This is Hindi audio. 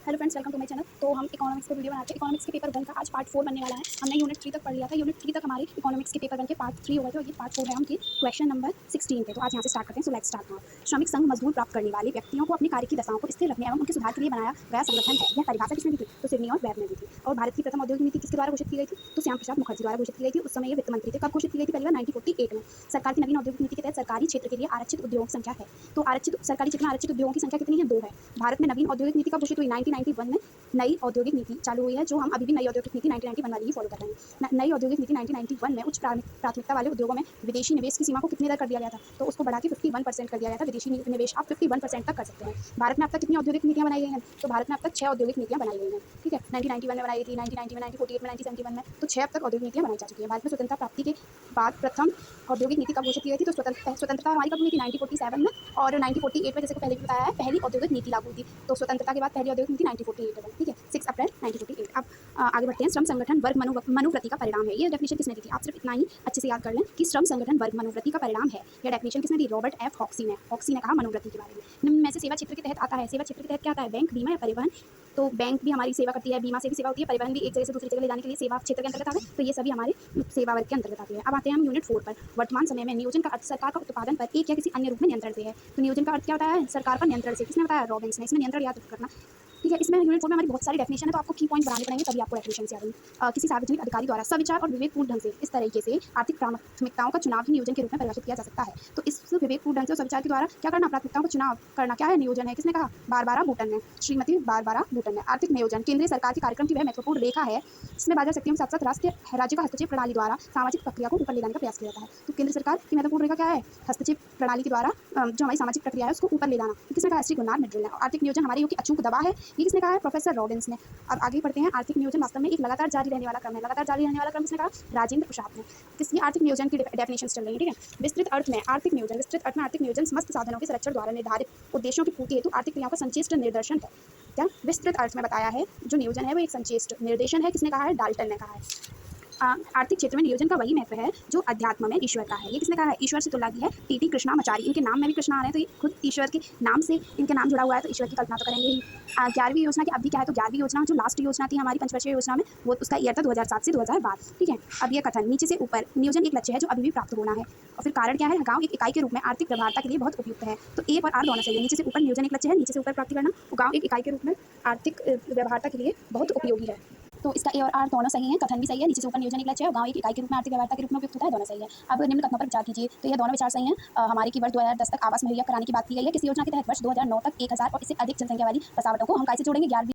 Hello friends, welcome to my channel. तो हम इकोनॉमिक्स पे वीडियो बनाते हैं। इकोनॉमिक्स के पेपर 1 का आज पार्ट 4 बनने वाला है। हमने यूनिट 3 तक पढ़ लिया था। यूनिट 3 तक हमारे इकोनॉमिक्स के पेपर 1 के पार्ट 3 हो गए थे और ये पार्ट 4 है उनकी क्वेश्चन नंबर 16 पे। तो आज यहाँ से स्टार्ट करते हैं। So let's start now. श्रमिक संघ मजदूर प्राप्त करने वाले व्यक्तियों को अपनी कार्य की दशाओं को स्थिर रखने एवं उनके सुधार के लिए बनाया गया संगठन है। यह परिभाषा किसने दी थी? तो सिडनी और वेब ने दी थी। और भारत की प्रथम औद्योगिक नीति किसके द्वारा घोषित की गई थी? तो श्याम प्रसाद मुखर्जी द्वारा घोषित की गई थी। उस समय ये वित्त मंत्री थे। कब घोषित की गई थी? पहली बार 1948 में। सरकार की नवीन औद्योगिक नीति के तहत सरकारी क्षेत्र के लिए आरक्षित उद्योगों की संख्या है। तो आरक्षित सरकारी क्षेत्र में आरक्षित उद्योगों की संख्या कितनी है? 2 है। भारत में नवीन औद्योगिक नीति कब घोषित हुई? 1991 में नई औद्योगिक नीति चालू हुई है, जो हम अभी भी नई औद्योगिक नीति 1991 वाली ही फॉलो कर रहे हैं। नई औद्योगिक नीति 1991 में उच्च प्राथमिकता वाले उद्योगों में विदेशी निवेश की सीमा को कितने तक कर दिया गया था? तो उसको बढ़ा के 51% कर दिया गया था। विदेशी निवेश आप 51% तक कर सकते हैं। भारत में अब तक कितनी औद्योगिक नीतियां बनाई गई हैं? तो भारत में अब तक 6 औद्योगिक नीतियां बनाई गई हैं। ठीक है, 1991 में बनाई गई थी, 1990 में, 1948 में, 1971 में, तो 6 अब तक औद्योगिक नीतियां बनाई जा चुकी हैं। भारत में स्वतंत्रता प्राप्ति के बाद प्रथम औद्योगिक नीति कब घोषित की गई थी? तो स्वतंत्रता हमारी कब हुई थी? 1947 में। और 1948 में, जैसे को पहले भी बताया है, पहली औद्योगिक नीति लागू हुई थी। तो स्वतंत्रता के बाद पहली औद्योगिक नीति 1948 में। ठीक है, 6 अप्रैल 1948। अब आगे बढ़ते हैं। श्रम संगठन वर्ग मनुवृत्ति का परिणाम है। ये डेफिनेशन किसने दी थी? आप सिर्फ इतना ही अच्छे से याद कर लें कि श्रम संगठन वर्ग मनुवृत्ति का परिणाम है। यह डेफिनेशन किसने दी? रॉबर्ट एफ हॉक्सी ने। हॉक्सी ने कहा मनुवृत्ति के बारे में। निम्न में से सेवा क्षेत्र के तहत आता है। सेवा क्षेत्र के तहत क्या आता है? बैंक, बीमा या परिवहन। तो बैंक भी हमारी सेवा करती है, बीमा से भी सेवा होती है, परिवहन भी एक जगह से दूसरी जगह ले जाने के लिए सेवा क्षेत्र के अंतर्गत आता है। तो ये सभी हमारे सेवा वर्ग के अंतर्गत आते हैं। अब आते हैं हम यूनिट 4 पर। वर्तमान समय में नियोजन का अर्थ सरकार का उत्पादन पर एक या किसी अन्य रूप में नियंत्रण से है। तो नियोजन का अर्थ क्या होता है? सरकार पर नियंत्रण से। किसने बताया? रॉबिन्स ने। इसमें नियंत्रण याद करना। ठीक है, इसमें यूनिट 4 में हमारी बहुत सारी डेफिनेशन है, तो आपको की पॉइंट बनाने पड़ेंगे, तभी आपको डेफिनेशन याद आएंगी। किसी सार्वजनिक अधिकारी द्वारा सविचार और विवेकपूर्ण ढंग से इस तरीके से आर्थिक प्राथमिकताओं का चुनाव ही नियोजन के रूप में परिभाषित किया जा सकता है। तो इस विवेकपूर्ण ढंग से सविचार के द्वारा क्या करना? प्राथमिकताओं का चुनाव करना। क्या है? नियोजन है। किसने कहा? बारबारा बूटन ने, श्रीमती बारबारा बूटन ने। आर्थिक नियोजन केंद्रीय सरकार के कार्यक्रम की वह महत्वपूर्ण रेखा है जिसमें बाजार शक्तियों के साथ साथ राज्य का हस्तक्षेप प्रणाली द्वारा सामाजिक प्रक्रिया को ऊपर ले जाने का प्रयास किया जाता है। तो केंद्र सरकार की महत्वपूर्ण रेखा क्या है? हस्तक्षेप प्रणाली के द्वारा जो हमारी सामाजिक प्रक्रिया है उसको ऊपर ले जाना। किसने कहा? श्री गुरनाथ मित्तल ने। आर्थिक नियोजन हमारे युग की अचूक दवा है, ये किसने कहा है? प्रोफेसर रॉबिन्स ने। अब आगे बढ़ते हैं। आर्थिक नियोजन वास्तव में एक लगातार जारी रहने वाला क्रम है। लगातार जारी रहने वाला क्रम किसने कहा? राजेंद्र प्रसाद ने। किसकी आर्थिक नियोजन की डेफिनेशन चल रही है? ठीक है, विस्तृत अर्थ में आर्थिक नियोजन समस्त साधनों के संरक्षण द्वारा निर्धारित उद्देश्यों की पूर्ति हेतु आर्थिक क्रियाओं का संचेष्ट निर्देशन है। क्या विस्तृत अर्थ में बताया है? जो नियोजन है वो एक संचेष्ट निर्देशन है। किसने कहा है? डाल्टन ने कहा है। आर्थिक क्षेत्र में नियोजन का वही महत्व है जो अध्यात्म में ईश्वर का है। ये किसने कहा है? ईश्वर से तुलना की है टीटी कृष्णामाचारी। इनके नाम में भी कृष्णा आ रहे हैं, तो ये खुद ईश्वर के नाम से इनके नाम जुड़ा हुआ है, तो ईश्वर की कल्पना तो करेंगे ही। 11वीं योजना की अवधि क्या है? तो 11वीं योजना जो लास्ट योजना थी हमारी पंचवर्षीय योजना में, वो उसका ईयर था 2007 से 2012। ठीक है, अब ये कथन नीचे से ऊपर, नियोजन एक लक्ष्य है जो अभी भी प्राप्त होना है। और फिर कारण क्या है? गांव एक इकाई के रूप में आर्थिक व्यवहार्यता के लिए बहुत उपयुक्त है। तो ए और आर दोनों चाहिए। नीचे से ऊपर नियोजन एक लक्ष्य है, नीचे से ऊपर प्राप्ति करना, और गांव एक इकाई के रूप में आर्थिक व्यवहार्यता के लिए बहुत उपयोगी है। तो इसका ए और आर दोनों सही है, कथन भी सही है। नीचे से ऊपर नियोजन एक लक्ष्य है और गांव एक इकाई के रूप में आर्थिक व्यवहार्यता के रूप में उपयुक्त होता है, दोनों सही है। अब निम्न कथनों पर विचार कीजिए। तो ये दोनों विचार सही हैं। हमारे की वर्ष 2010 तक आवास मुहैया कराने की बात की गई है। किस योजना के तहत? वर्ष 2009 तक 1000 और इससे अधिक जनसंख्या वाली बसावटों को हम कैसे जोड़ेंगे? 11वीं